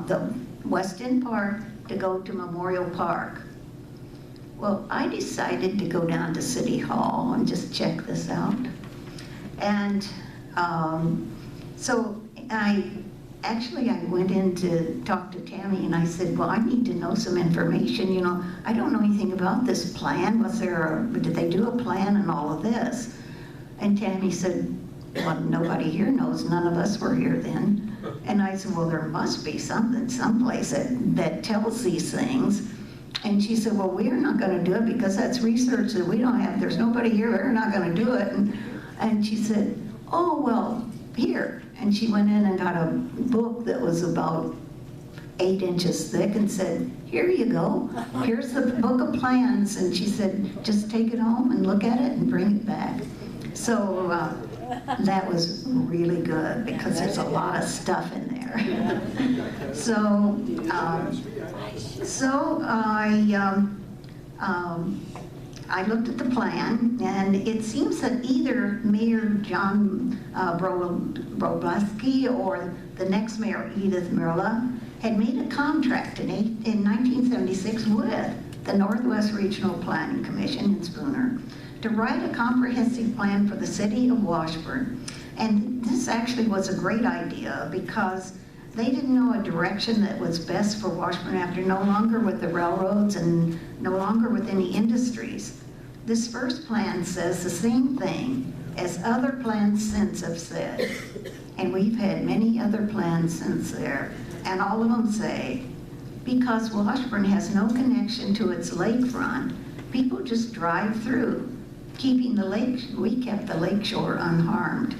the West End Park to go to Memorial Park. Well, I decided to go down to City Hall and just check this out. And so I went in to talk to Tammy, and I said, well, I need to know some information. You know, I don't know anything about this plan. Did they do a plan and all of this? And Tammy said, well, nobody here knows. None of us were here then. And I said, well, there must be something, someplace that tells these things. And she said, well, we're not going to do it because that's research that we don't have. There's nobody here. We're not going to do it. And she said, oh, well, here. And she went in and got a book that was about 8 inches thick and said, here you go. Here's the book of plans. And she said, just take it home and look at it and bring it back. So that was really good because there's a lot of stuff in there. So I looked at the plan, and it seems that either Mayor John Brobleski or the next mayor, Edith Mirla, had made a contract in 1976 with the Northwest Regional Planning Commission in Spooner to write a comprehensive plan for the city of Washburn. And this actually was a great idea because they didn't know a direction that was best for Washburn after no longer with the railroads and no longer with any industries. This first plan says the same thing as other plans since have said. And we've had many other plans since there. And all of them say, because Washburn has no connection to its lakefront, people just drive through, we kept the lakeshore unharmed.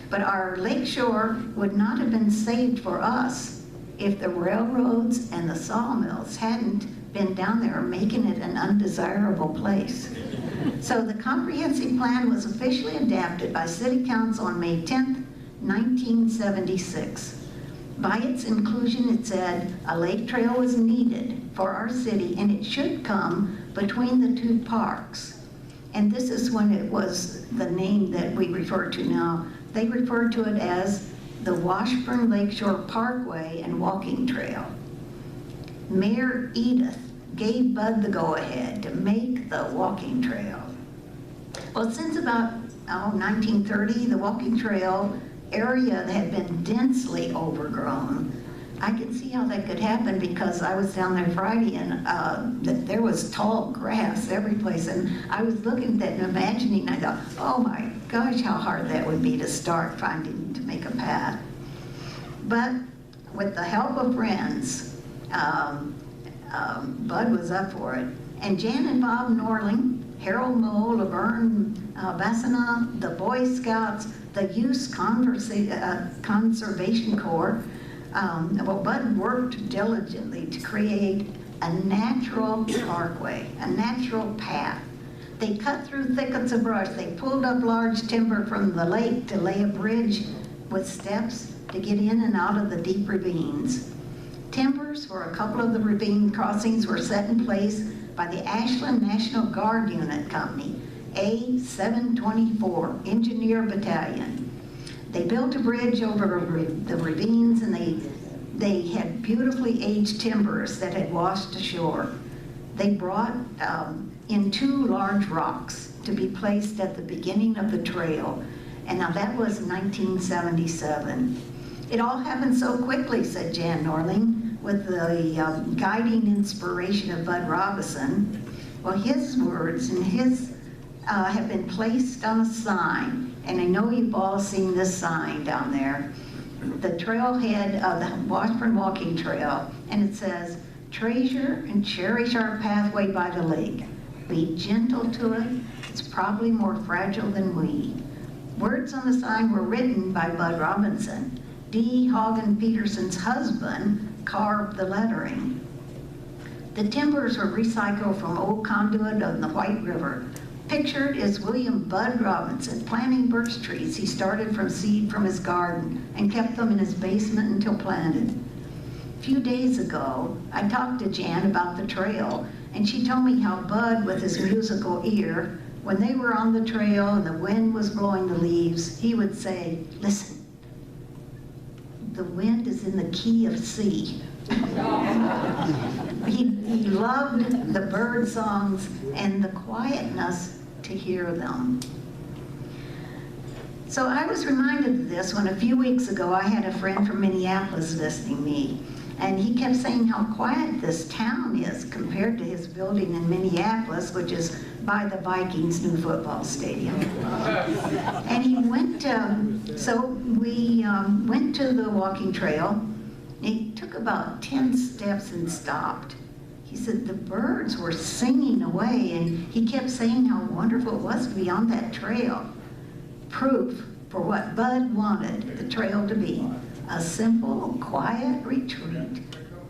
But our lakeshore would not have been saved for us if the railroads and the sawmills hadn't been down there making it an undesirable place. So the comprehensive plan was officially adopted by City Council on May 10th, 1976. By its inclusion, it said a lake trail was needed for our city and it should come between the two parks. And this is when it was the name that we refer to now. They refer to it as the Washburn Lakeshore Parkway and Walking Trail. Mayor Edith gave Bud the go-ahead to make the walking trail. Well, since about 1930, the walking trail area had been densely overgrown. I can see how that could happen because I was down there Friday and there was tall grass every place, and I was looking at that and imagining, I thought, oh my gosh, how hard that would be to start finding to make a path. But with the help of friends, Bud was up for it. And Jan and Bob Norling, Harold Moe, Laverne Bassina, the Boy Scouts, the Youth Conservation Corps, Bud worked diligently to create a natural parkway, a natural path. They cut through thickets of brush. They pulled up large timber from the lake to lay a bridge with steps to get in and out of the deep ravines. Timbers for a couple of the ravine crossings were set in place by the Ashland National Guard Unit Company, A724 Engineer Battalion. They built a bridge over the ravines, and they had beautifully aged timbers that had washed ashore. They brought in 2 large rocks to be placed at the beginning of the trail, and now that was 1977. It all happened so quickly, said Jan Norling, with the guiding inspiration of Bud Robinson. Well, his words and his have been placed on a sign, and I know you've all seen this sign down there, the trailhead of the Washburn Walking Trail, and it says, treasure and cherish our pathway by the lake. Be gentle to it. It's probably more fragile than we. Words on the sign were written by Bud Robinson. D. Hagen Peterson's husband carved the lettering. The timbers were recycled from old conduit on the White River. Pictured is William Bud Robinson planting birch trees he started from seed from his garden and kept them in his basement until planted. A few days ago, I talked to Jan about the trail, and she told me how Bud, with his musical ear, when they were on the trail and the wind was blowing the leaves, he would say, listen, the wind is in the key of C. He loved the bird songs and the quietness to hear them. So I was reminded of this when a few weeks ago I had a friend from Minneapolis visiting me, and he kept saying how quiet this town is compared to his building in Minneapolis, which is by the Vikings' new football stadium. And he went, so we went to the walking trail. He took about 10 steps and stopped. He said the birds were singing away, and he kept saying how wonderful it was to be on that trail. Proof for what Bud wanted the trail to be, a simple, quiet retreat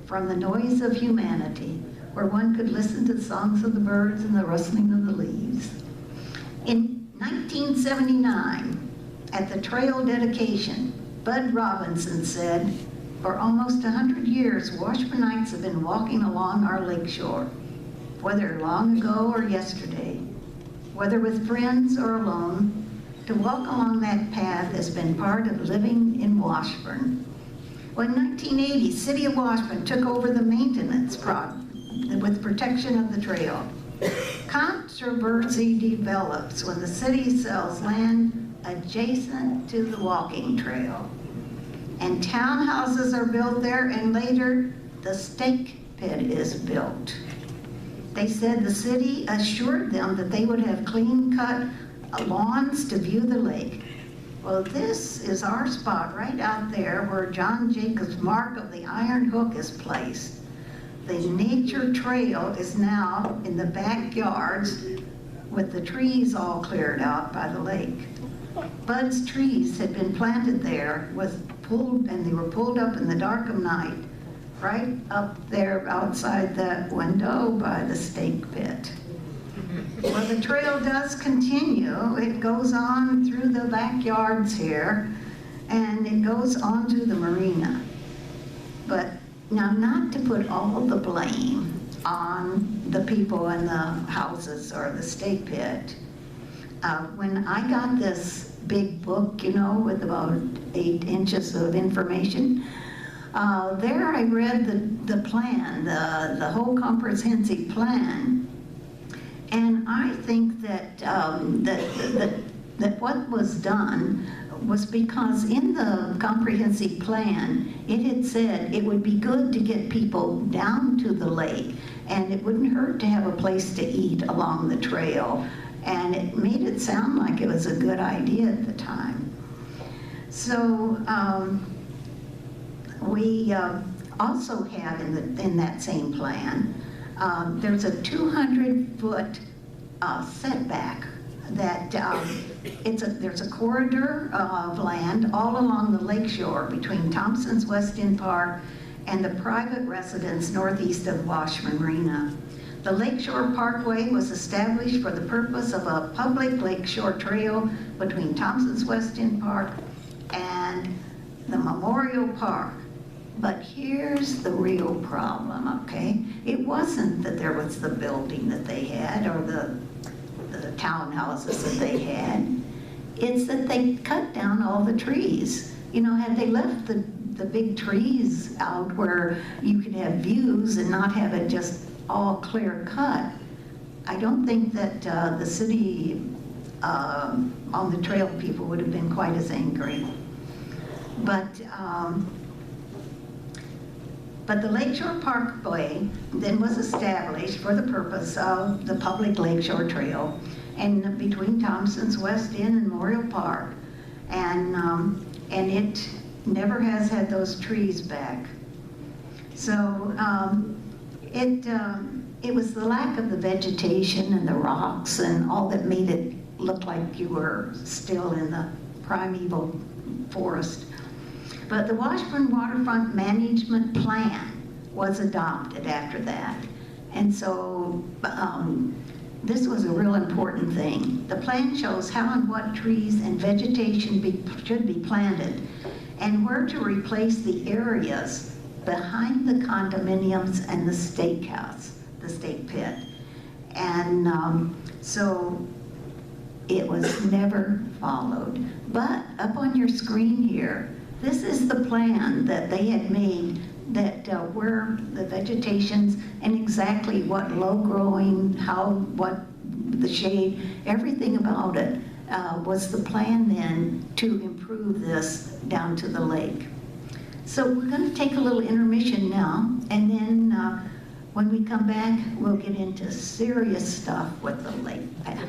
from the noise of humanity, where one could listen to the songs of the birds and the rustling of the leaves. In 1979, at the trail dedication, Bud Robinson said, "For almost 100 years, Washburnites have been walking along our lakeshore, whether long ago or yesterday, whether with friends or alone. To walk along that path has been part of living in Washburn." Well, in 1980, City of Washburn took over the maintenance with protection of the trail. Controversy develops when the city sells land adjacent to the walking trail. And townhouses are built there, and later the stake pit is built. They said the city assured them that they would have clean-cut lawns to view the lake. Well, this is our spot right out there where John Jacobs' mark of the iron hook is placed. The nature trail is now in the backyards with the trees all cleared out by the lake. Bud's trees had been planted there, and they were pulled up in the dark of night, right up there outside that window by the stake pit. Well, the trail does continue. It goes on through the backyards here, and it goes on to the marina. But now, not to put all the blame on the people in the houses or the stake pit. When I got this big book, you know, with about 8 inches of information, there I read the plan, the whole comprehensive plan. And I think that that what was done was because in the comprehensive plan, it had said it would be good to get people down to the lake, and it wouldn't hurt to have a place to eat along the trail. And it made it sound like it was a good idea at the time. So we also have in that same plan, there's a 200-foot setback that there's a corridor of land all along the lakeshore between Thompson's West End Park and the private residence northeast of Washburn Marina. The Lakeshore Parkway was established for the purpose of a public lakeshore trail between Thompson's West End Park and the Memorial Park. But here's the real problem, okay? It wasn't that there was the building that they had or the townhouses that they had. It's that they cut down all the trees. You know, had they left the big trees out where you could have views and not have it just all clear cut, I don't think that the city on the trail people would have been quite as angry. But the Lakeshore Parkway then was established for the purpose of the public lakeshore trail and between Thompson's West End and Memorial Park, and it never has had those trees back. So it was the lack of the vegetation and the rocks and all that made it look like you were still in the primeval forest. But the Washburn Waterfront Management Plan was adopted after that. And so this was a real important thing. The plan shows how and what trees and vegetation should be planted and where to replace the areas behind the condominiums and the steakhouse, the steak pit. And so it was never followed. But up on your screen here, this is the plan that they had made that where the vegetations and exactly what low growing, what the shade, everything about it was the plan then to improve this down to the lake. So we're going to take a little intermission now, and then when we come back, we'll get into serious stuff with the lake path.